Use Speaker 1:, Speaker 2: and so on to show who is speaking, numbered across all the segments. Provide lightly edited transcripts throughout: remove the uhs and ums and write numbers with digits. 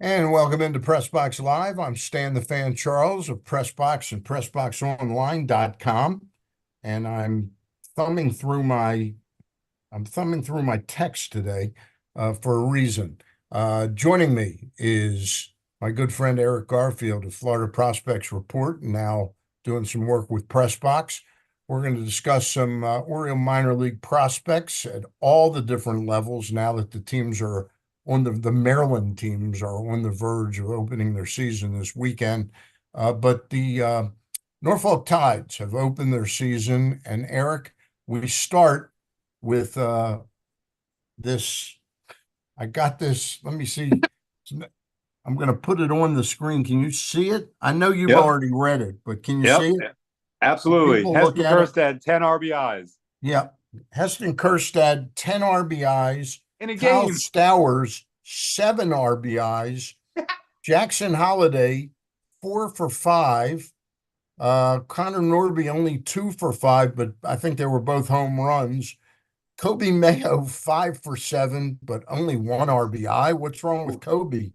Speaker 1: And welcome into PressBox Live. I'm Stan the Fan Charles of PressBox and PressBoxOnline.com. And thumbing through my I'm thumbing through my text today for a reason. Joining me is my good friend Eric Garfield of Florida Prospects Report, and now doing some work with PressBox. We're going to discuss some Oriole minor league prospects at all the different levels now that the teams are the Maryland teams are on the verge of opening their season this weekend. But the Norfolk Tides have opened their season, and Eric, we start with this. I got this. Let me see. I'm going to put it on the screen. Can you see it? I know you've
Speaker 2: Yep.
Speaker 1: already read it, but can you see
Speaker 2: Yep.
Speaker 1: it? Can
Speaker 2: Absolutely.
Speaker 1: people look
Speaker 2: Heston
Speaker 1: at it?
Speaker 2: Kjerstad, 10 RBIs
Speaker 1: Yeah. Heston Kjerstad, 10 RBIs.
Speaker 2: in a
Speaker 1: Kyle
Speaker 2: game.
Speaker 1: Stowers, 7 RBIs. Jackson Holiday, 4 for 5. Connor Norby, only 2 for 5, but I think they were both home runs. Kobe Mayo, 5 for 7, but only 1 RBI. What's wrong with Kobe?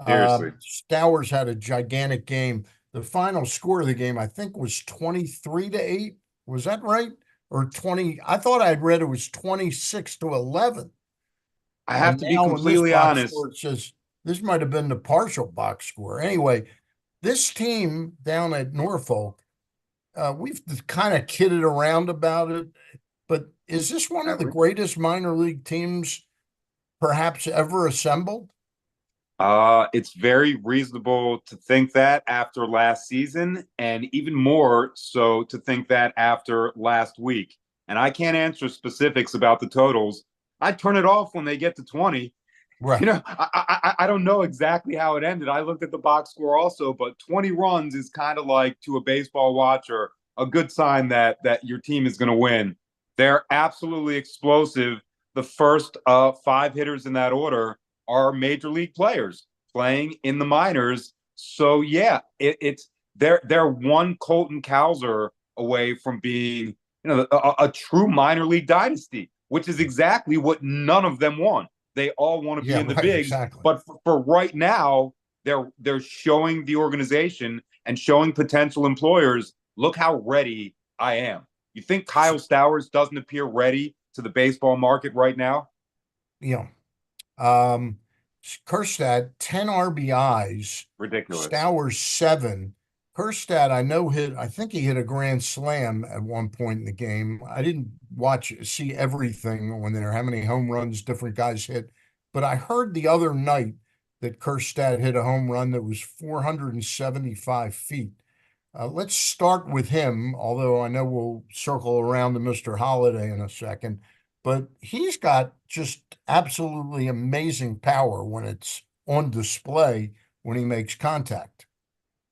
Speaker 2: Seriously.
Speaker 1: Stowers had a gigantic game. The final score of the game, I think, was 23-8. Was that right? Or 20? I thought I'd read it was 26-11.
Speaker 2: I have
Speaker 1: And
Speaker 2: to be
Speaker 1: now on this
Speaker 2: completely
Speaker 1: box
Speaker 2: honest.
Speaker 1: score, it says this might have been the partial box score. Anyway, this team down at Norfolk, we've kind of kidded around about it, but is this one of the
Speaker 2: Never.
Speaker 1: greatest minor league teams perhaps ever assembled?
Speaker 2: It's very reasonable to think that after last season, and even more so to think that after last week. And I can't answer specifics about the totals. I turn it off when they get to 20.
Speaker 1: Right.
Speaker 2: I don't know exactly how it ended. I looked at the box score also, but 20 runs is kind of like, to a baseball watcher, a good sign that your team is going to win. They're absolutely explosive. The first five hitters in that order are major league players playing in the minors. So yeah, it's they're one Colton Cowser away from being a true minor league dynasty, which is exactly what none of them want. They all want to be
Speaker 1: Yeah,
Speaker 2: in the
Speaker 1: right,
Speaker 2: bigs,
Speaker 1: exactly.
Speaker 2: but for right now, they're showing the organization and showing potential employers, look how ready I am. You think Kyle Stowers doesn't appear ready to the baseball market right now?
Speaker 1: Yeah. Um, Kerstad, 10 RBIs,
Speaker 2: Ridiculous.
Speaker 1: Stowers, 7. Kerstad, I think he hit a grand slam at one point in the game. I didn't see everything on there, how many home runs different guys hit, but I heard the other night that Kerstad hit a home run that was 475 feet. Let's start with him, although I know we'll circle around to Mr. Holiday in a second. But he's got just absolutely amazing power when it's on display when he makes contact.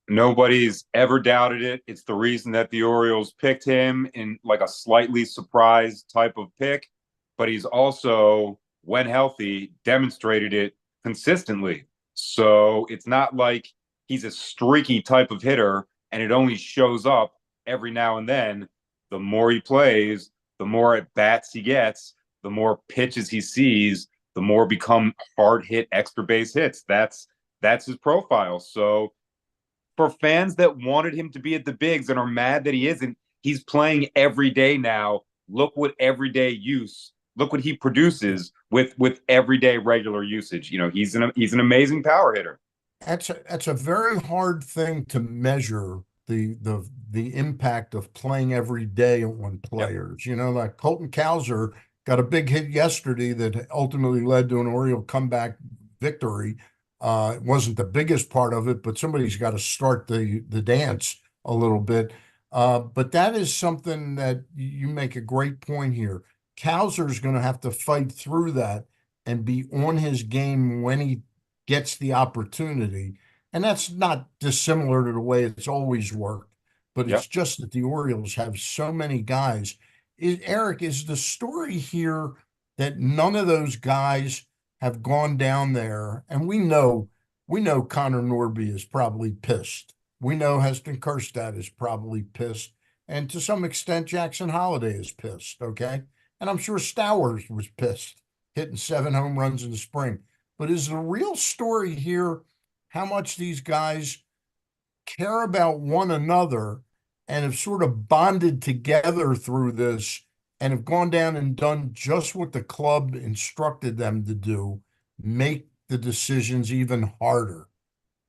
Speaker 2: Nobody's ever doubted it. It's the reason that the Orioles picked him in like a slightly surprised type of pick, but he's also, when healthy, demonstrated it consistently. So it's not like he's a streaky type of hitter and it only shows up every now and then. The more he plays, the more at bats he gets, the more pitches he sees, the more become hard hit extra base hits. That's his profile. So for fans that wanted him to be at the bigs and are mad that he isn't, he's playing every day now. Look what everyday use. Look what he
Speaker 1: Yeah.
Speaker 2: produces with everyday regular usage. He's an amazing power hitter.
Speaker 1: That's a very hard thing to measure the impact of playing every day on
Speaker 2: Yep.
Speaker 1: players. Like Colton Cowser got a big hit yesterday that ultimately led to an Oriole comeback victory. It wasn't the biggest part of it, but somebody's got to start the dance a little bit. But that is something that you make a great point here. Cowser's going to have to fight through that and be on his game when he gets the opportunity. And that's not dissimilar to the way it's always worked, but it's
Speaker 2: Yep.
Speaker 1: just that the Orioles have so many guys. Eric, is the story here that none of those guys have gone down there? And we know Connor Norby is probably pissed. We know Heston Kjerstad is probably pissed. And to some extent, Jackson Holiday is pissed. Okay. And I'm sure Stowers was pissed, hitting 7 home runs in the spring. But is the real story here how much these guys care about one another and have sort of bonded together through this and have gone down and done just what the club instructed them to do, make the decisions even harder.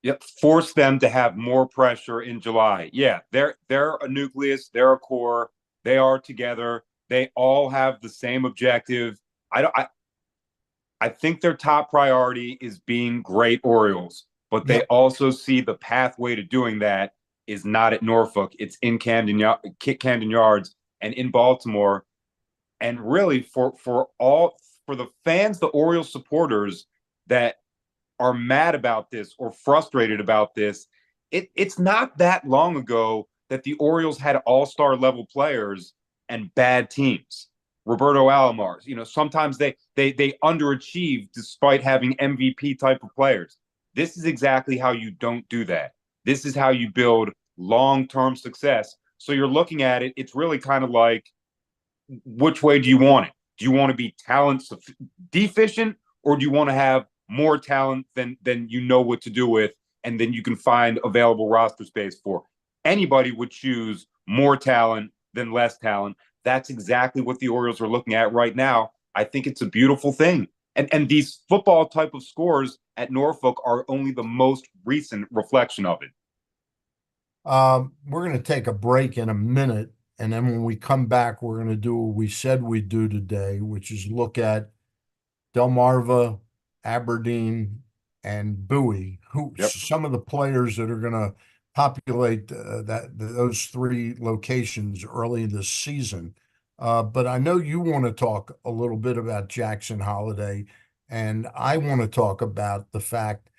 Speaker 2: Yep, force them to have more pressure in July. Yeah, they're a nucleus, they're a core, they are together, they all have the same objective. I don't I think their top priority is being great Orioles, but they
Speaker 1: Yep.
Speaker 2: also see the pathway to doing that is not at Norfolk. It's in Camden Yards and in Baltimore. And really, for the fans, the Orioles supporters that are mad about this or frustrated about this, it's not that long ago that the Orioles had all-star level players and bad teams. Roberto Alomars, sometimes they underachieve despite having MVP type of players. This is exactly how you don't do that. This is how you build long-term success. So you're looking at it, it's really kind of like, which way do you want it? Do you want to be talent deficient, or do you want to have more talent than you know what to do with, and then you can find available roster space for? Anybody would choose more talent than less talent. That's exactly what the Orioles are looking at right now. I think it's a beautiful thing. And these football type of scores at Norfolk are only the most recent reflection of it.
Speaker 1: We're going to take a break in a minute. And then when we come back, we're going to do what we said we'd do today, which is look at Delmarva, Aberdeen, and Bowie, who
Speaker 2: Yep.
Speaker 1: some of the players that are going to populate those three locations early this season. But I know you want to talk a little bit about Jackson Holiday, and I want to talk about the fact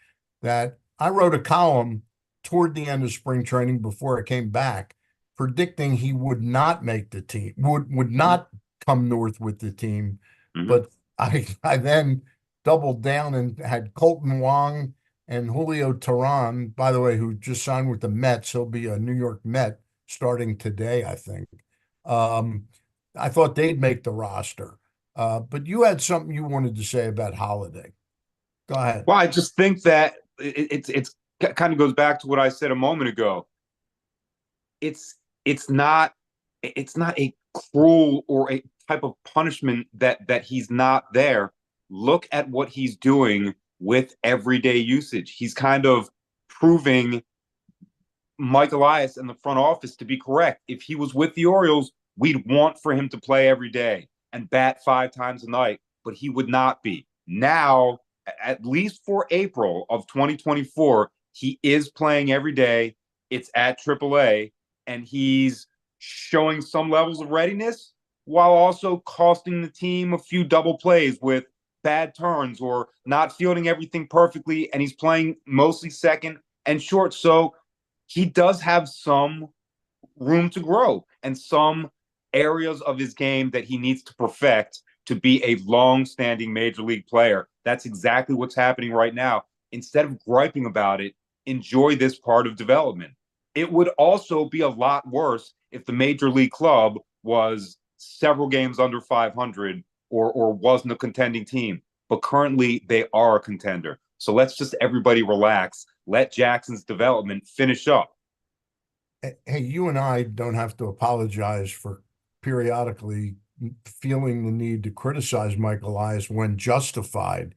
Speaker 1: that I wrote a column toward the end of spring training before I came back, predicting he would not make the team, would not come north with the team,
Speaker 2: Mm-hmm.
Speaker 1: but I then doubled down and had Colton Wong and Julio Tehran, by the way, who just signed with the Mets. He'll be a New York Met starting today, I think. Um, I thought they'd make the roster. But you had something you wanted to say about Holiday. Go ahead.
Speaker 2: Well, I just think that it's kind of goes back to what I said a moment ago. It's it's not it's not a cruel or a type of punishment that he's not there. Look at what he's doing with everyday usage. He's kind of proving Mike Elias and the front office to be correct. If he was with the Orioles, we'd want for him to play every day and bat 5 times a night, but he would not be. Now, at least for April of 2024, he is playing every day. It's at AAA, and he's showing some levels of readiness while also costing the team a few double plays with bad turns or not fielding everything perfectly. And he's playing mostly second and short. So he does have some room to grow and some areas of his game that he needs to perfect to be a long-standing major league player. That's exactly what's happening right now. Instead of griping about it, enjoy this part of development. It would also be a lot worse if the major league club was several games under 500 or wasn't a contending team. But currently, they are a contender. So let's just everybody relax. Let Jackson's development finish up.
Speaker 1: Hey, you and I don't have to apologize for periodically feeling the need to criticize Mike Elias when justified.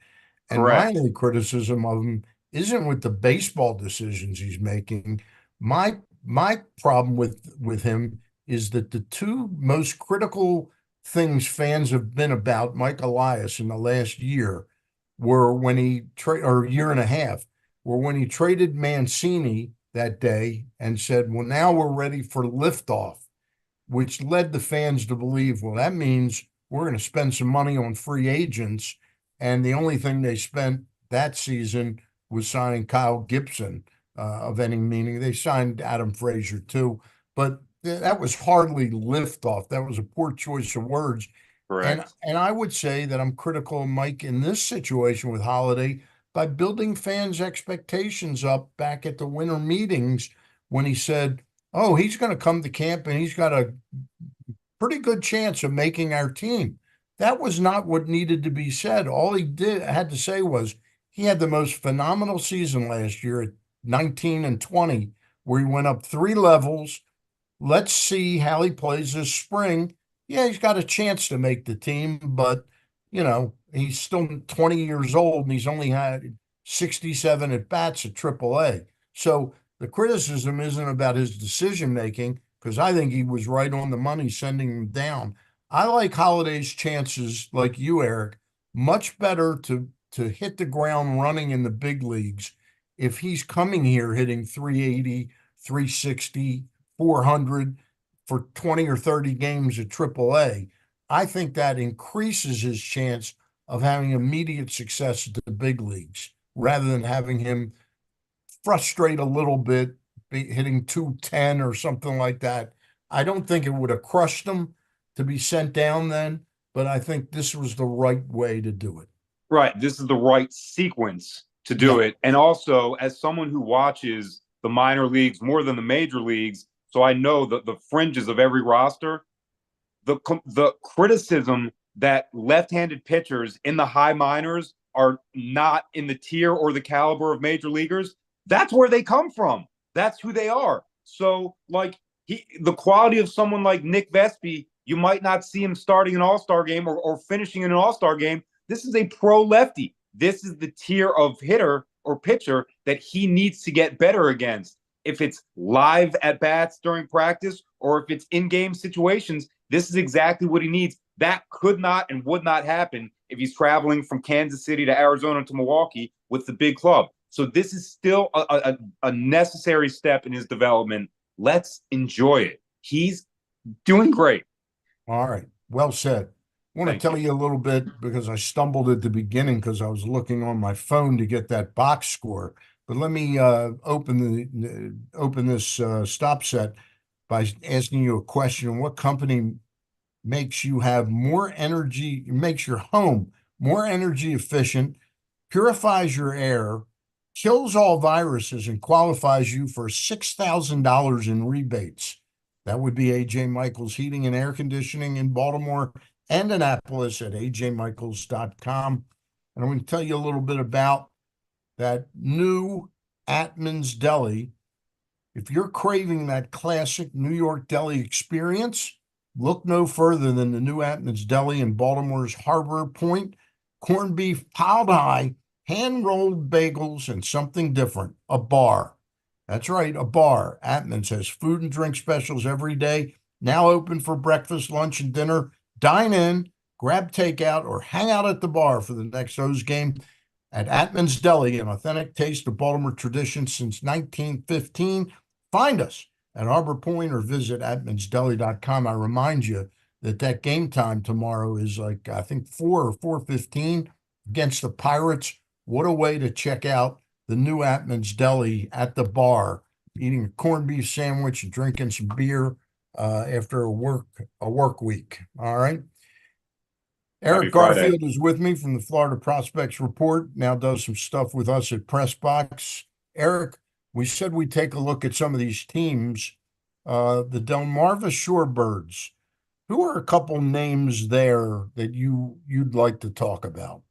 Speaker 1: And my
Speaker 2: Correct.
Speaker 1: only criticism of him isn't with the baseball decisions he's making. My problem with him is that the two most critical things fans have been about Mike Elias in the last year were when he or year and a half were when he traded Mancini that day and said, "Well, now we're ready for liftoff," which led the fans to believe, well, that means we're going to spend some money on free agents. And the only thing they spent that season was signing Kyle Gibson of any meaning. They signed Adam Frazier too, but that was hardly liftoff. That was a poor choice of words. And
Speaker 2: Correct.
Speaker 1: and I would say that I'm critical of Mike in this situation with Holiday by building fans' expectations up back at the winter meetings when he said, "Oh, he's going to come to camp and he's got a pretty good chance of making our team." That was not what needed to be said. All he had to say was he had the most phenomenal season last year at 19 and 20, where he went up 3 levels. Let's see how he plays this spring. Yeah, he's got a chance to make the team, but he's still 20 years old and he's only had 67 at bats at AAA. So the criticism isn't about his decision making, because I think he was right on the money sending him down. I like Holiday's chances, like you, Eric, much better to hit the ground running in the big leagues if he's coming here hitting 380, 360, 400 for 20 or 30 games at AAA. I think that increases his chance of having immediate success at the big leagues rather than having him frustrate a little bit, hitting 210 or something like that. I don't think it would have crushed him to be sent down then, but I think this was the right way to do it.
Speaker 2: Right. This is the right sequence to do
Speaker 1: Yeah.
Speaker 2: it. And also, as someone who watches the minor leagues more than the major leagues, so I know the fringes of every roster, the criticism that left-handed pitchers in the high minors are not in the tier or the caliber of major leaguers, that's where they come from. That's who they are. So, like, the quality of someone like Nick Vespi, you might not see him starting an all-star game or finishing in an all-star game. This is a pro lefty. This is the tier of hitter or pitcher that he needs to get better against. If it's live at bats during practice or if it's in-game situations, this is exactly what he needs. That could not and would not happen if he's traveling from Kansas City to Arizona to Milwaukee with the big club. So this is still a necessary step in his development. Let's enjoy it. He's doing great.
Speaker 1: All right. Well said. I want to tell you a little bit because I stumbled at the beginning because I was looking on my phone to get that box score. But let me open this stop set by asking you a question. What company makes you have more energy, makes your home more energy efficient, purifies your air, kills all viruses, and qualifies you for $6,000 in rebates? That would be AJ Michaels Heating and Air Conditioning in Baltimore and Annapolis at ajmichaels.com. And I'm going to tell you a little bit about that new Atman's Deli. If you're craving that classic New York deli experience, look no further than the new Atman's Deli in Baltimore's Harbor Point. Corned beef piled high, hand-rolled bagels, and something different, a bar. That's right, a bar. Atman's has food and drink specials every day, now open for breakfast, lunch, and dinner. Dine in, grab takeout, or hang out at the bar for the next O's game. At Atman's Deli, an authentic taste of Baltimore tradition since 1915. Find us at Harbor Point or visit atmansdeli.com. I remind you that game time tomorrow is like, I think 4 or 4:15 against the Pirates. What a way to check out the new Atman's Deli at the bar, eating a corned beef sandwich and drinking some beer after a work week. All right. Eric Garfield is with me from the Florida Prospects Report, now does some stuff with us at PressBox. Eric, we said we'd take a look at some of these teams. The Delmarva Shorebirds. Who are a couple names there that you'd like to talk about?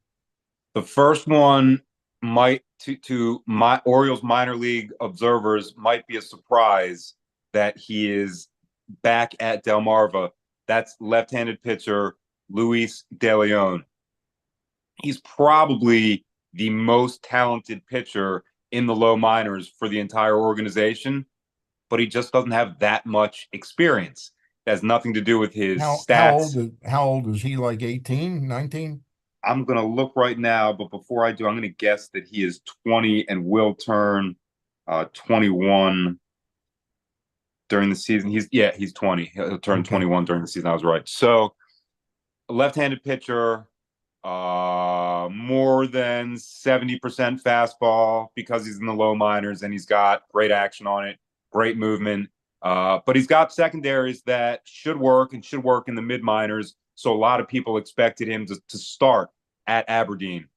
Speaker 2: The first one might to my Orioles minor league observers might be a surprise that he is back at Delmarva. That's left-handed pitcher Luis De Leon. He's probably the most talented pitcher in the low minors for the entire organization, but he just doesn't have that much experience. It has nothing to do with his stats.
Speaker 1: How old is he? Like 18, 19?
Speaker 2: I'm going to look right now, but before I do, I'm going to guess that he is 20 and will turn 21 during the season. He's 20. He'll turn 21 during the season. I was right. So, a left-handed pitcher, more than 70% fastball because he's in the low minors and he's got great action on it, great movement. But he's got secondaries that should work in the mid minors. So a lot of people expected him to start at Aberdeen.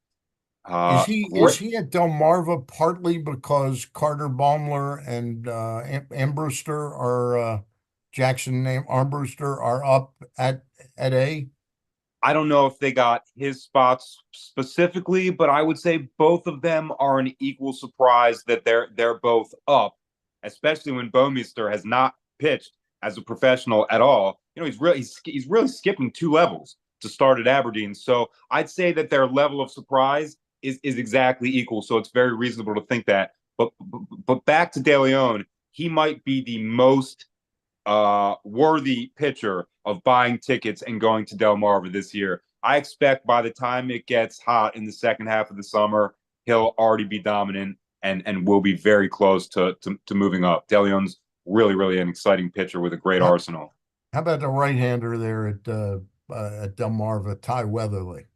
Speaker 1: Is he at Delmarva partly because Carter Baumler and Armbruster are Jackson name Armbruster are up at A?
Speaker 2: I don't know if they got his spots specifically, but I would say both of them are an equal surprise that they're both up, especially when Bouwmeester has not pitched as a professional at all. You know, he's really skipping 2 levels to start at Aberdeen. So I'd say that their level of surprise is exactly equal. So it's very reasonable to think that. But back to De Leon, he might be the most worthy pitcher of buying tickets and going to Delmarva this year. I expect by the time it gets hot in the second half of the summer, he'll already be dominant and will be very close to moving up. De Leon's really an exciting pitcher with a great
Speaker 1: How,
Speaker 2: arsenal.
Speaker 1: how about the right-hander there at Delmarva, Ty Weatherly?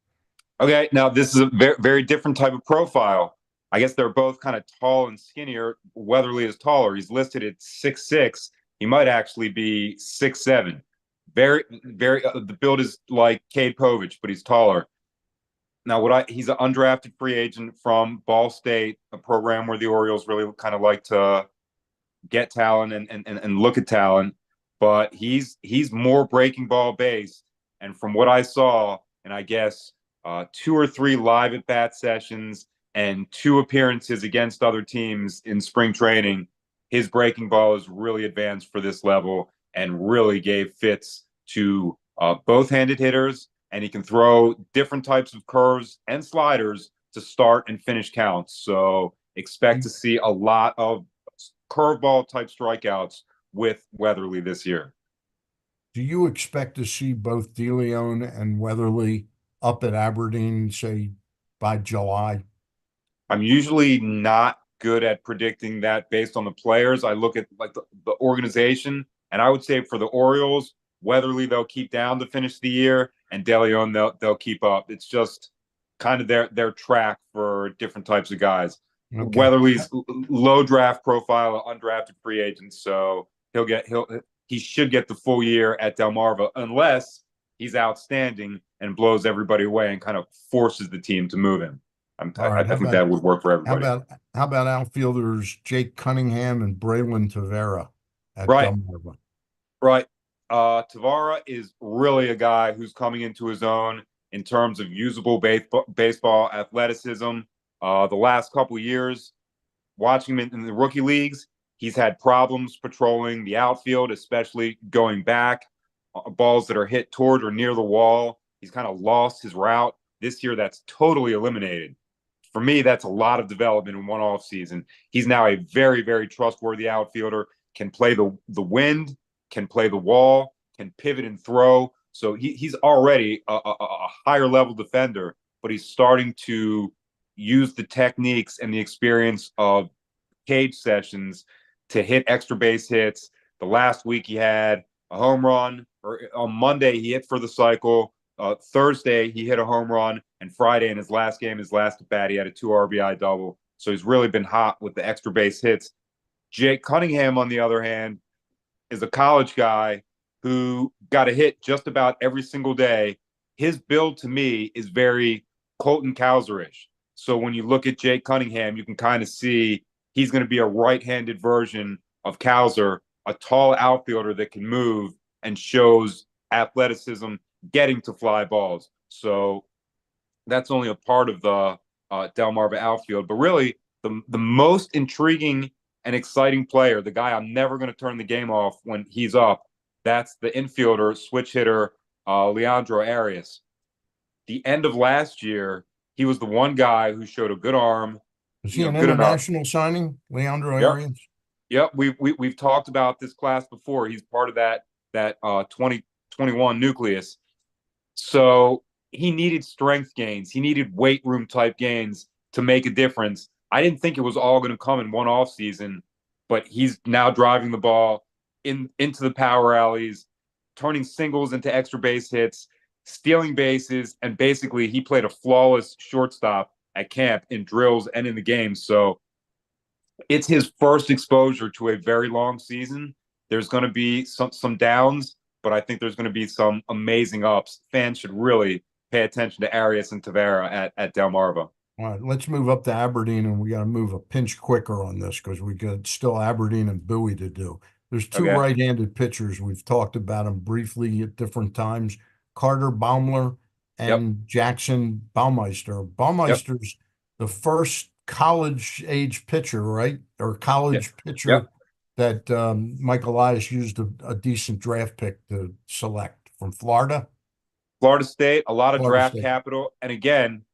Speaker 2: Okay, now this is a very different type of profile. I guess they're both kind of tall and skinnier. Weatherly is taller. He's listed at 6'6". He might actually be 6'7". Very. The build is like Cade Povich, but he's taller. Now, he's an undrafted free agent from Ball State, a program where the Orioles really kind of like to get talent and look at talent. But he's more breaking ball based. And from what I saw, and I guess 2 or 3 live at bat sessions and 2 appearances against other teams in spring training, his breaking ball is really advanced for this level and really gave fits to both-handed hitters. And he can throw different types of curves and sliders to start and finish counts. So expect to see a lot of curveball type strikeouts with Weatherly this year.
Speaker 1: Do you expect to see both DeLeon and Weatherly up at Aberdeen, say, by July?
Speaker 2: I'm usually not good at predicting that based on the players. I look at like the organization, and I would say for the Orioles, Weatherly they'll keep down to finish the year, and DeLeon they'll keep up. It's just kind of their track for different types of guys.
Speaker 1: Okay.
Speaker 2: Weatherly's low draft profile, undrafted free agent, so he should get the full year at Delmarva unless he's outstanding and blows everybody away and kind of forces the team to move him.
Speaker 1: All right.
Speaker 2: I think that would work for
Speaker 1: How
Speaker 2: everybody.
Speaker 1: about how about outfielders Jake Cunningham and Braylon Tavera at
Speaker 2: Right,
Speaker 1: Delmarva?
Speaker 2: right. Tavara is really a guy who's coming into his own in terms of usable baseball athleticism. The last couple of years, watching him in the rookie leagues, he's had problems patrolling the outfield, especially going back balls that are hit toward or near the wall. He's kind of lost his route. This year, that's totally eliminated. For me, that's a lot of development in one off season. He's now a very trustworthy outfielder, can play the wind, can play the wall, can pivot and throw. So he's already a higher level defender, but he's starting to use the techniques and the experience of cage sessions to hit extra base hits. The last week he had a home run, or on Monday he hit for the cycle. Thursday he hit a home run, and Friday in his last game, his last at bat, he had a 2 RBI double. So he's really been hot with the extra base hits. Jake Cunningham, on the other hand, is a college guy who got a hit just about every single day. His build to me is very Colton Cowser-ish. So when you look at Jake Cunningham, you can kind of see he's going to be a right-handed version of Cowser, a tall outfielder that can move and shows athleticism getting to fly balls. So that's only a part of the Delmarva outfield. But really, the most intriguing and exciting player, the guy I'm never going to turn the game off when he's up, that's the infielder, switch hitter, Leandro Arias. The end of last year, he was the one guy who showed a good arm,
Speaker 1: Is he an
Speaker 2: good enough.
Speaker 1: international signing, Leandro
Speaker 2: Yep.
Speaker 1: Arias?
Speaker 2: Yep, we've talked about this class before. He's part of that 2021 nucleus. So he needed strength gains. He needed weight room type gains to make a difference. I didn't think it was all going to come in one off season, but he's now driving the ball into the power alleys, turning singles into extra base hits, stealing bases, and basically he played a flawless shortstop at camp in drills and in the game. So it's his first exposure to a very long season. There's going to be some downs, but I think there's going to be some amazing ups. Fans should really pay attention to Arias and Tavera at Delmarva.
Speaker 1: All right, let's move up to Aberdeen, and we got to move a pinch quicker on this because we got still Aberdeen and Bowie to do. There's two
Speaker 2: Okay.
Speaker 1: right-handed pitchers. We've talked about them briefly at different times. Carter Baumler
Speaker 2: Yep.
Speaker 1: and Jackson Baumeister.
Speaker 2: Yep.
Speaker 1: Baumeister's the first college age pitcher, right? Or
Speaker 2: Yep.
Speaker 1: college
Speaker 2: Yep.
Speaker 1: pitcher that Mike Elias used a decent draft pick to select from Florida.
Speaker 2: Florida State, a lot of
Speaker 1: Florida
Speaker 2: draft
Speaker 1: State.
Speaker 2: capital. And again,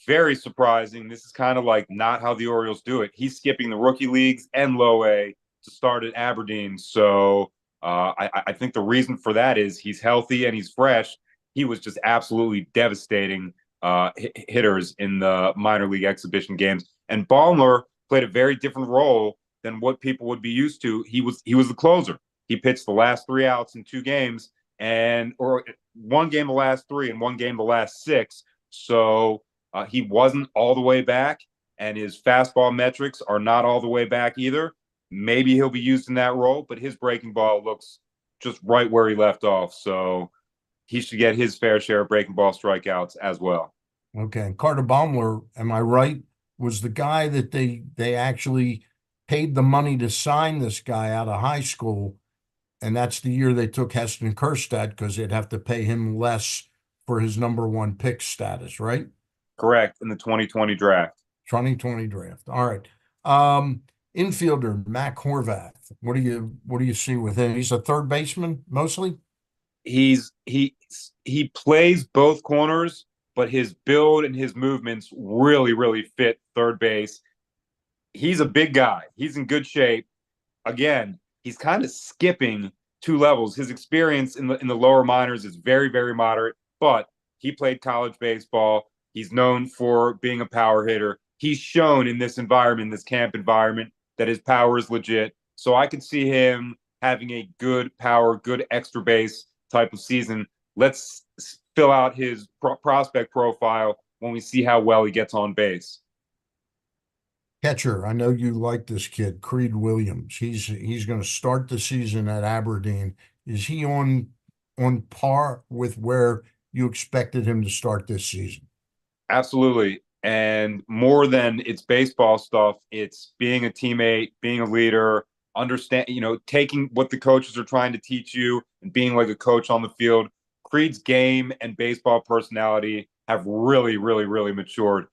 Speaker 2: very surprising. This is kind of like not how the Orioles do it. He's skipping the rookie leagues and low A to start at Aberdeen. So I think the reason for that is he's healthy and he's fresh. He was just absolutely devastating hitters in the minor league exhibition games. And Baumler played a very different role than what people would be used to. He was the closer. He pitched the last 3 outs in 2 games, and or one game the last 3 and one game the last 6. So he wasn't all the way back, and his fastball metrics are not all the way back either. Maybe he'll be used in that role, but his breaking ball looks just right where he left off. So he should get his fair share of breaking ball strikeouts as well.
Speaker 1: Okay. And Carter Baumler, am I right? Was the guy that they actually paid the money to sign this guy out of high school. And that's the year they took Heston Kjerstad because they'd have to pay him less for his number one pick status, right?
Speaker 2: Correct, in the 2020 draft.
Speaker 1: 2020 draft. All right. Um, Infielder Mac Horvath. What do you see with him? He's a third baseman mostly.
Speaker 2: He plays both corners, but his build and his movements really fit third base. He's a big guy. He's in good shape. Again, he's kind of skipping 2 levels. His experience in the lower minors is very moderate, but he played college baseball. He's known for being a power hitter. He's shown in this environment, this camp environment, that his power is legit. So I could see him having a good power, good extra base type of season. Let's fill out his prospect profile when we see how well he gets on base.
Speaker 1: Catcher. I know you like this kid, Creed Williams. He's going to start the season at Aberdeen. Is he on par with where you expected him to start this season?
Speaker 2: Absolutely. And more than it's baseball stuff, it's being a teammate, being a leader, understand, taking what the coaches are trying to teach you and being like a coach on the field. Creed's game and baseball personality have really matured.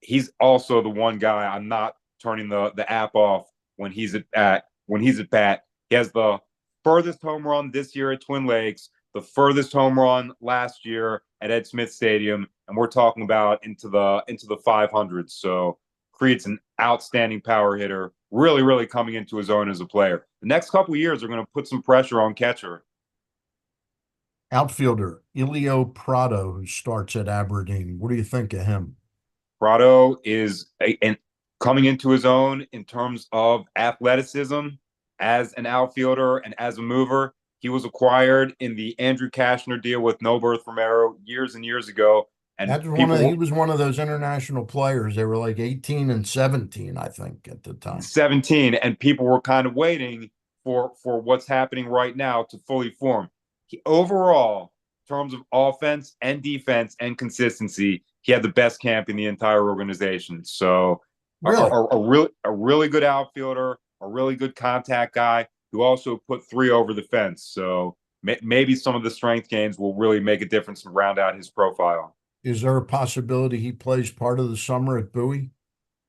Speaker 2: He's also the one guy I'm not turning the app off when he's at bat. He has the furthest home run this year at Twin Lakes, the furthest home run last year at Ed Smith Stadium, and we're talking about into the 500s. So Creed's an outstanding power hitter, really coming into his own as a player. The next couple of years are going to put some pressure on catcher.
Speaker 1: Outfielder Elio Prado, who starts at Aberdeen. What do you think of him?
Speaker 2: Prado is coming into his own in terms of athleticism as an outfielder and as a mover. He was acquired in the Andrew Cashner deal with Noberth Romero years and years ago. And
Speaker 1: He was one of those international players. They were like 18 and 17, I think, at the time.
Speaker 2: 17, and people were kind of waiting for what's happening right now to fully form. Overall, in terms of offense and defense and consistency, he had the best camp in the entire organization. So
Speaker 1: Really?
Speaker 2: a really good outfielder, a really good contact guy who also put 3 over the fence. So maybe some of the strength gains will really make a difference and round out his profile.
Speaker 1: Is there a possibility he plays part of the summer at Bowie?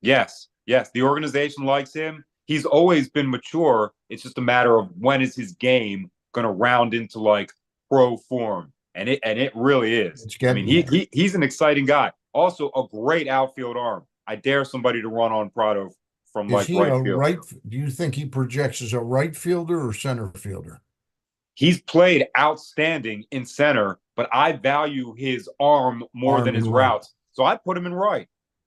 Speaker 2: Yes. The organization likes him. He's always been mature. It's just a matter of when is his game going to round into like pro form, and it really is.
Speaker 1: It's
Speaker 2: I mean,
Speaker 1: getting there.
Speaker 2: he's an exciting guy. Also, a great outfield arm. I dare somebody to run on Prado from
Speaker 1: Is
Speaker 2: like
Speaker 1: he
Speaker 2: right
Speaker 1: a
Speaker 2: field.
Speaker 1: right? Do you think he projects as a right fielder or center fielder?
Speaker 2: He's played outstanding in center, but I value his arm more than
Speaker 1: Arm
Speaker 2: his
Speaker 1: and right.
Speaker 2: routes. So I put him in right.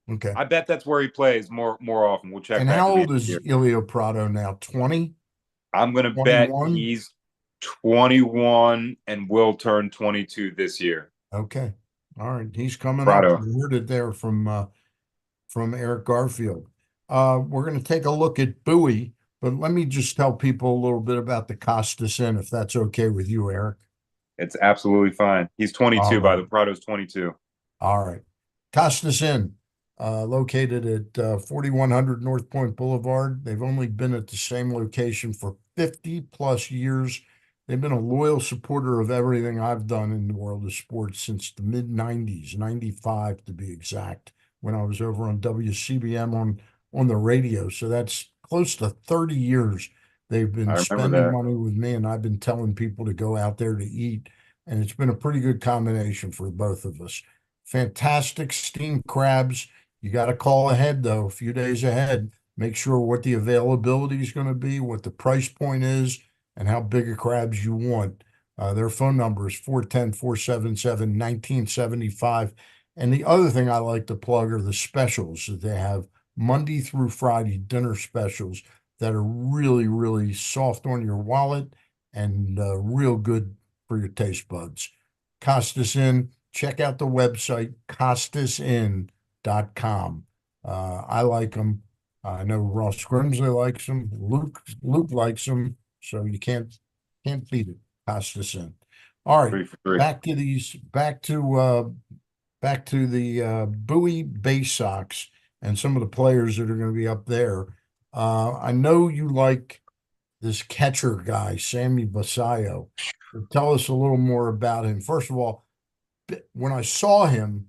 Speaker 1: Okay.
Speaker 2: I bet that's where he plays more often. We'll check
Speaker 1: And
Speaker 2: back
Speaker 1: how
Speaker 2: at the
Speaker 1: old
Speaker 2: end of the
Speaker 1: is
Speaker 2: year.
Speaker 1: Elio Prado now? 20,
Speaker 2: I'm gonna bet
Speaker 1: 21?
Speaker 2: he's 21 and will turn 22 this year.
Speaker 1: Okay. All right. He's coming up.
Speaker 2: Prado.
Speaker 1: You heard it there from Eric Garfield. We're going to take a look at Bowie, but let me just tell people a little bit about the Costas Inn, if that's okay with you, Eric.
Speaker 2: It's absolutely fine. He's
Speaker 1: All
Speaker 2: 22 by
Speaker 1: right.
Speaker 2: the Prado's 22.
Speaker 1: All right. Costas Inn, located at 4100 North Point Boulevard. They've only been at the same location for 50 plus years. They they've been a loyal supporter of everything I've done in the world of sports since the mid 90s, 95 to be exact, when I was over on WCBM on the radio. So that's close to 30 years they've been
Speaker 2: I remember
Speaker 1: spending
Speaker 2: that.
Speaker 1: money with me, and I've been telling people to go out there to eat. And it's been a pretty good combination for both of us. Fantastic steamed crabs. You got to call ahead, though, a few days ahead. Make sure what the availability is going to be, what the price point is, and how big of crabs you want. Their phone number is 410-477-1975. And the other thing I like to plug are the specials that they have Monday through Friday dinner specials that are really, really soft on your wallet and real good for your taste buds. Costas Inn, check out the website, costasin.com. I like them. I know Ross Grimsley likes them. Luke likes them. So you can't beat it. Costas Inn. All right,
Speaker 2: 3 for 3.
Speaker 1: back to the Bowie Baysox and some of the players that are going to be up there. I know you like this catcher guy, Sammy Basayo. Tell us a little more about him. First of all, when I saw him,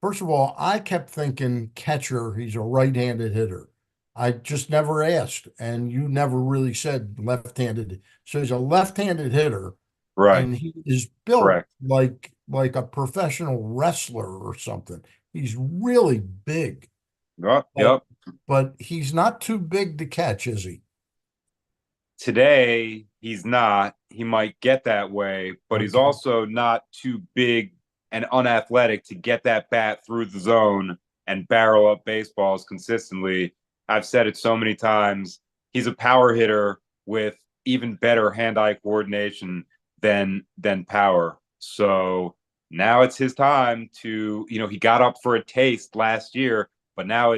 Speaker 1: first of all, I kept thinking catcher, he's a right-handed hitter. I just never asked, and you never really said left-handed. So he's a left-handed hitter,
Speaker 2: Right.
Speaker 1: and he is built
Speaker 2: Correct.
Speaker 1: like a professional wrestler or something. He's really big,
Speaker 2: Yep.
Speaker 1: but
Speaker 2: Yep.
Speaker 1: but he's not too big to catch, is he?
Speaker 2: Today, he's not. He might get that way, but he's
Speaker 1: Okay.
Speaker 2: also not too big and unathletic to get that bat through the zone and barrel up baseballs consistently. I've said it so many times. He's a power hitter with even better hand-eye coordination than power. So now it's his time to, he got up for a taste last year, but now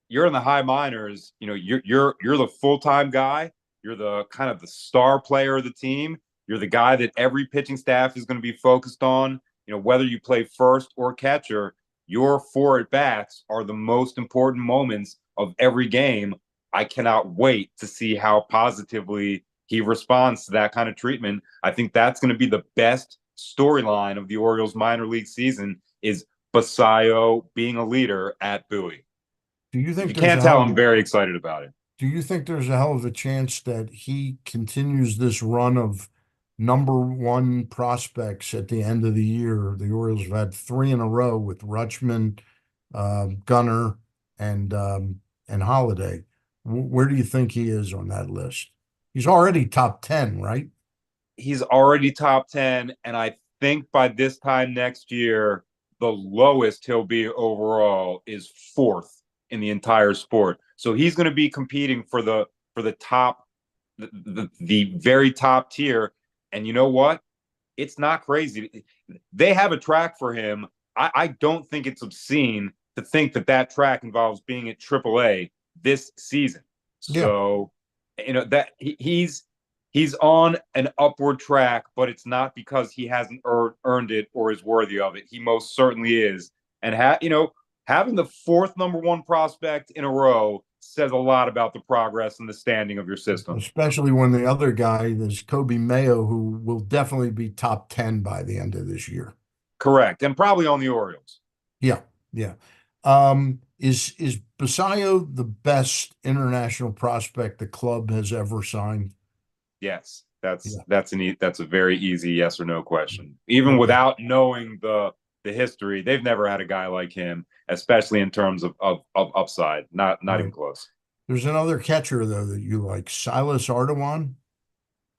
Speaker 2: you're in the high minors, you're the full-time guy. You're the kind of the star player of the team. You're the guy that every pitching staff is going to be focused on. Whether you play first or catcher, your 4 at bats are the most important moments of every game. I cannot wait to see how positively he responds to that kind of treatment. I think that's going to be the best storyline of the Orioles minor league season is Basayo being a leader at Bowie.
Speaker 1: Do you
Speaker 2: If
Speaker 1: think
Speaker 2: you
Speaker 1: there's
Speaker 2: can't
Speaker 1: a
Speaker 2: tell,
Speaker 1: hell
Speaker 2: I'm
Speaker 1: of
Speaker 2: very excited about it.
Speaker 1: Do you think there's a hell of a chance that he continues this run of number 1 prospects at the end of the year? The Orioles have had 3 in a row with Rutschman, Gunnar, and Holiday. Where do you think he is on that list? He's already top 10, right?
Speaker 2: He's already top 10. And I think by this time next year, the lowest he'll be overall is 4th in the entire sport. So he's going to be competing for the top, the very top tier. And you know what? It's not crazy. They have a track for him. I don't think it's obscene to think that track involves being at AAA this season.
Speaker 1: Yeah.
Speaker 2: So, that he's on an upward track, but it's not because he hasn't earned it or is worthy of it. He most certainly is. And having the 4th number 1 prospect in a row says a lot about the progress and the standing of your system.
Speaker 1: Especially when the other guy is Kobe Mayo, who will definitely be top 10 by the end of this year.
Speaker 2: Correct. And probably on the Orioles.
Speaker 1: Yeah, yeah. Is Basayo the best international prospect the club has ever signed?
Speaker 2: Yes, that's
Speaker 1: Yeah.
Speaker 2: that's a very easy yes or no question. Even
Speaker 1: Okay.
Speaker 2: without knowing the history, they've never had a guy like him, especially in terms of upside. Not even
Speaker 1: Right.
Speaker 2: close.
Speaker 1: There's another catcher though that you like, Silas Ardoin.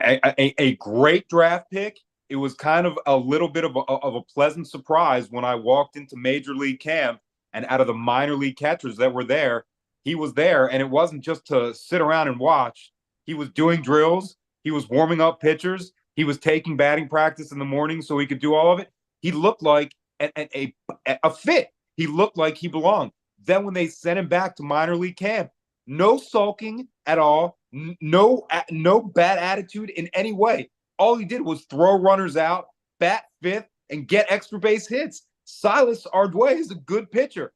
Speaker 2: A great draft pick. It was kind of a little bit of a pleasant surprise when I walked into major league camp and out of the minor league catchers that were there, he was there. And it wasn't just to sit around and watch. He was doing drills. He was warming up pitchers. He was taking batting practice in the morning so he could do all of it. He looked like a fit. He looked like he belonged. Then when they sent him back to minor league camp, no sulking at all, no bad attitude in any way. All he did was throw runners out, bat 5th, and get extra base hits. Silas Ardway is a good pitcher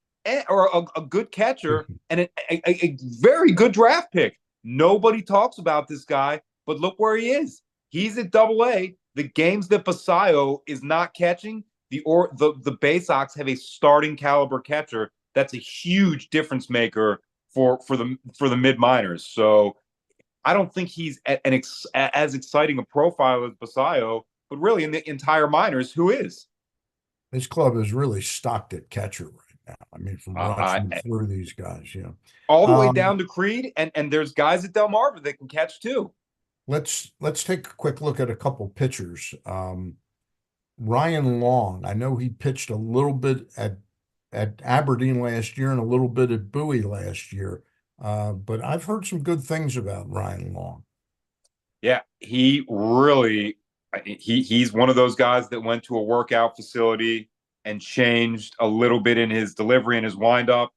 Speaker 2: or a good catcher and a very good draft pick. Nobody talks about this guy, but look where he is. he's at Double-A. The games that Basayo is not catching, the Baysox have a starting caliber catcher that's a huge difference maker for the mid minors. So I don't think he's as exciting a profile as Basayo, but really in the entire minors, who is?
Speaker 1: This club is really stocked at catcher right now. I mean, from watching
Speaker 2: I
Speaker 1: through these guys,
Speaker 2: all the way
Speaker 1: Um,
Speaker 2: down to Creed, and there's guys at Delmarva that can catch too.
Speaker 1: let's take a quick look at a couple pitchers. Ryan Long, I know he pitched a little bit at Aberdeen last year and a little bit at Bowie last year. But I've heard some good things about Ryan Long.
Speaker 2: Yeah, he's one of those guys that went to a workout facility and changed a little bit in his delivery and his windup.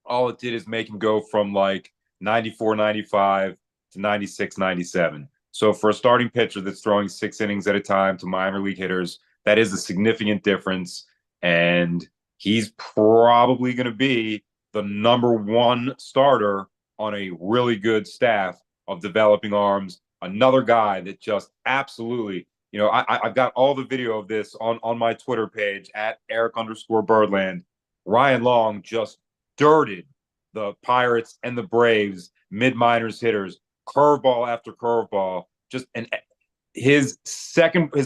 Speaker 2: All it did is make him go from like 94, 95 to 96, 97. So for a starting pitcher that's throwing 6 innings at a time to minor league hitters, that is a significant difference. And he's probably going to be the number one starter on a really good staff of developing arms. Another guy that just absolutely, I've got all the video of this on my Twitter page at Eric_Birdland. Ryan Long just dirted the Pirates and the Braves mid minors hitters, curveball after curveball. His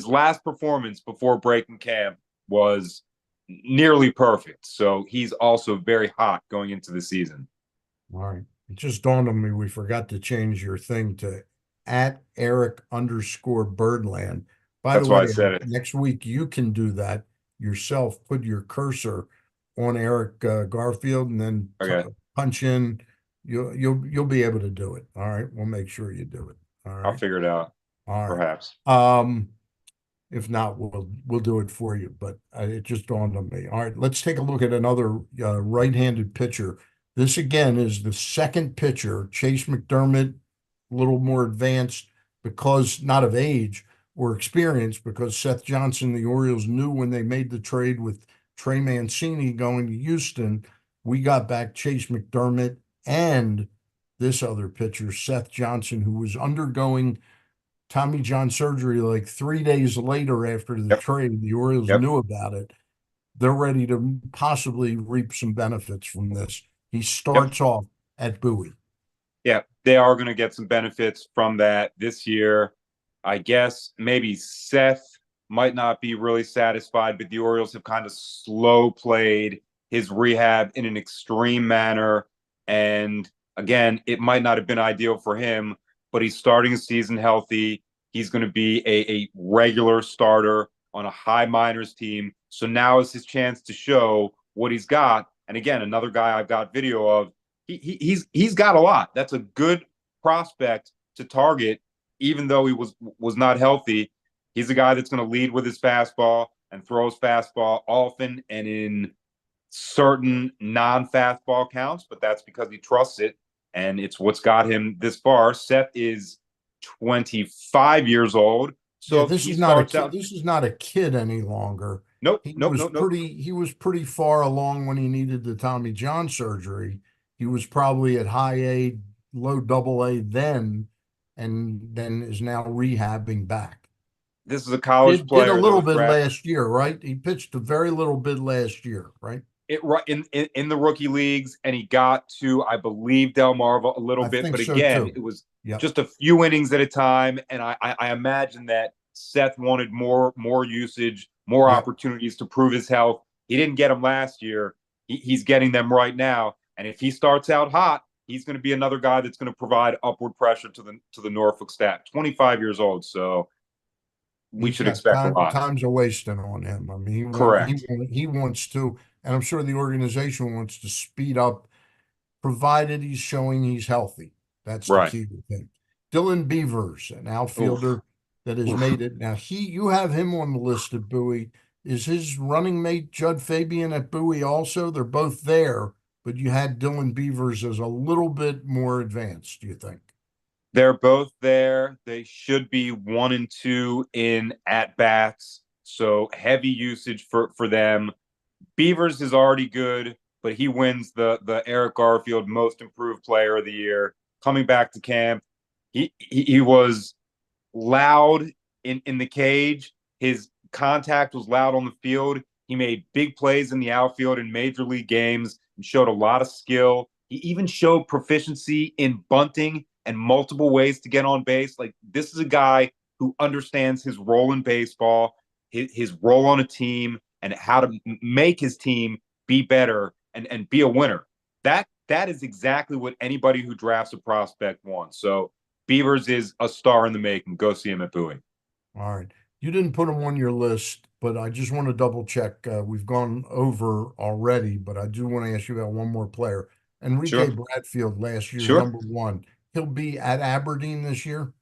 Speaker 2: last performance before breaking camp was nearly perfect. So he's also very hot going into the season.
Speaker 1: All right. It just dawned on me we forgot to change your thing to at Eric_Birdland. By the
Speaker 2: That's why I
Speaker 1: way,
Speaker 2: said it.
Speaker 1: next week you can do that yourself. Put your cursor on Eric Garfield and then
Speaker 2: Okay.
Speaker 1: punch in. You'll be able to do it. All right. We'll make sure you do it. All
Speaker 2: I'll
Speaker 1: right.
Speaker 2: figure it out.
Speaker 1: All right.
Speaker 2: Perhaps.
Speaker 1: If not, we'll do it for you. But it just dawned on me. All right, let's take a look at another right-handed pitcher. This again is the second pitcher, Chase McDermott, a little more advanced because not of age or experience, because Seth Johnson, the Orioles knew when they made the trade with Trey Mancini going to Houston, we got back Chase McDermott and this other pitcher, Seth Johnson, who was undergoing Tommy John surgery like 3 days later after the
Speaker 2: Yep.
Speaker 1: trade. The Orioles
Speaker 2: Yep.
Speaker 1: knew about it. They're ready to possibly reap some benefits from this. He
Speaker 2: Yep.
Speaker 1: starts off at Bowie.
Speaker 2: Yeah, they are going to get some benefits from that this year. I guess maybe Seth might not be really satisfied, but the Orioles have kind of slow played his rehab in an extreme manner. And again, it might not have been ideal for him, but he's starting the season healthy. He's going to be a regular starter on a high minors team. So now is his chance to show what he's got. And again, another guy I've got video of, he's got a lot. That's a good prospect to target, even though he was not healthy. He's a guy that's going to lead with his fastball and throw his fastball often and in certain non-fastball counts, but that's because he trusts it, and it's what's got him this far. Seth is 25 years old, so
Speaker 1: Yeah,
Speaker 2: if
Speaker 1: this
Speaker 2: he
Speaker 1: is not a
Speaker 2: starts
Speaker 1: kid.
Speaker 2: out,
Speaker 1: This is not a kid any longer.
Speaker 2: nope,
Speaker 1: He
Speaker 2: nope,
Speaker 1: was
Speaker 2: nope, nope.
Speaker 1: pretty far along when he needed the Tommy John surgery. He was probably at high A, low double-A then, and then is now rehabbing back.
Speaker 2: This is a college
Speaker 1: Did a
Speaker 2: player that
Speaker 1: little
Speaker 2: was
Speaker 1: bit
Speaker 2: drafted.
Speaker 1: last year, right? He pitched a very little bit last year, right?
Speaker 2: It right in the rookie leagues, and he got to, I believe, Delmarva a little
Speaker 1: I
Speaker 2: bit,
Speaker 1: think
Speaker 2: but
Speaker 1: so
Speaker 2: again,
Speaker 1: too.
Speaker 2: it was
Speaker 1: Yep.
Speaker 2: just a few innings at a time. And I imagine that Seth wanted more usage, more
Speaker 1: Yep.
Speaker 2: opportunities to prove his health. He didn't get them last year. He's getting them right now. And if he starts out hot, he's going to be another guy that's going to provide upward pressure to the Norfolk staff. 25 years old, so we
Speaker 1: He's
Speaker 2: should
Speaker 1: got
Speaker 2: expect a lot.
Speaker 1: time's a wasting on him. I mean,
Speaker 2: Correct.
Speaker 1: he wants to, and I'm sure the organization wants to speed up, provided he's showing he's healthy. That's the
Speaker 2: Right.
Speaker 1: key with him. Dylan Beavers, an
Speaker 2: Oof.
Speaker 1: outfielder that has
Speaker 2: Oof.
Speaker 1: made it. Now you have him on the list at Bowie. Is his running mate Judd Fabian at Bowie also? They're both there, but you had Dylan Beavers as a little bit more advanced, do you think?
Speaker 2: They're both there. They should be 1 and 2 in at bats. So heavy usage for them. Beavers is already good, but he wins the Eric Garfield Most Improved Player of the Year. Coming back to camp, he was loud in the cage. His contact was loud on the field. He made big plays in the outfield in major league games and showed a lot of skill. He even showed proficiency in bunting and multiple ways to get on base. Like, this is a guy who understands his role in baseball, his role on a team, and how to make his team be better and be a winner. That is exactly what anybody who drafts a prospect wants. So Beavers is a star in the making. Go see him at Bowie.
Speaker 1: All right. You didn't put him on your list, but I just want to double check. We've gone over already, but I do want to ask you about one more player. Enrique
Speaker 2: Sure.
Speaker 1: Bradfield, last year's
Speaker 2: Sure.
Speaker 1: number one. He'll be at Aberdeen this year.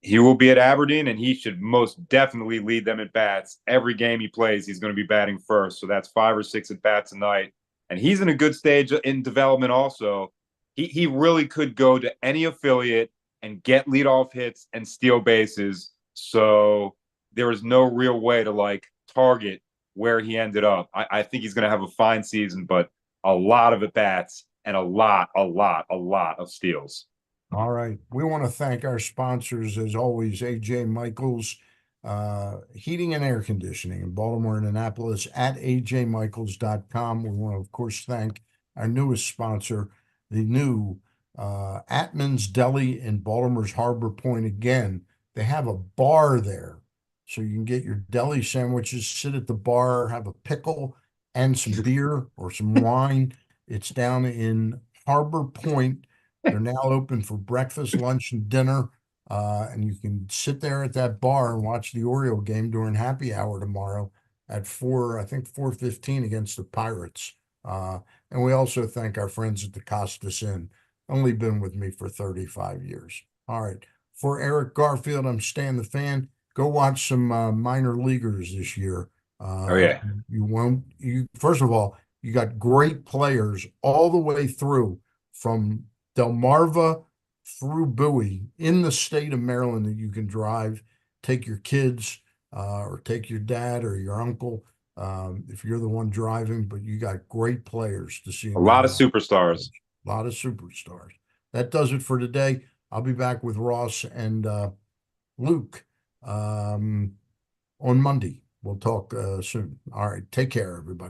Speaker 2: He will be at Aberdeen, and he should most definitely lead them at bats. Every game he plays, he's going to be batting first. So that's 5 or 6 at bats a night. And he's in a good stage in development also. He really could go to any affiliate and get leadoff hits and steal bases. So there is no real way to like target where he ended up. I think he's going to have a fine season, but a lot of at bats and a lot of steals.
Speaker 1: All right. We want to thank our sponsors, as always, AJ Michaels Heating and Air Conditioning in Baltimore and Annapolis at ajmichaels.com. We want to, of course, thank our newest sponsor, the new Atman's Deli in Baltimore's Harbor Point. Again, they have a bar there, so you can get your deli sandwiches, sit at the bar, have a pickle and some beer or some wine. It's down in Harbor Point. They're now open for breakfast, lunch, and dinner. And you can sit there at that bar and watch the Oriole game during happy hour tomorrow at 4, I think 4:15 against the Pirates. And we also thank our friends at the Costas Inn. Only been with me for 35 years. All right. For Eric Garfield, I'm Stan the Fan. Go watch some minor leaguers this year.
Speaker 2: Oh yeah.
Speaker 1: You won't, first of all, you got great players all the way through from Delmarva through Bowie in the state of Maryland that you can drive, take your kids or take your dad or your uncle if you're the one driving, but you got great players to see
Speaker 2: A
Speaker 1: in
Speaker 2: lot of
Speaker 1: minor
Speaker 2: superstars.
Speaker 1: leagues. A lot of superstars. That does it for today. I'll be back with Ross and Luke on Monday. We'll talk soon. All right. Take care, everybody.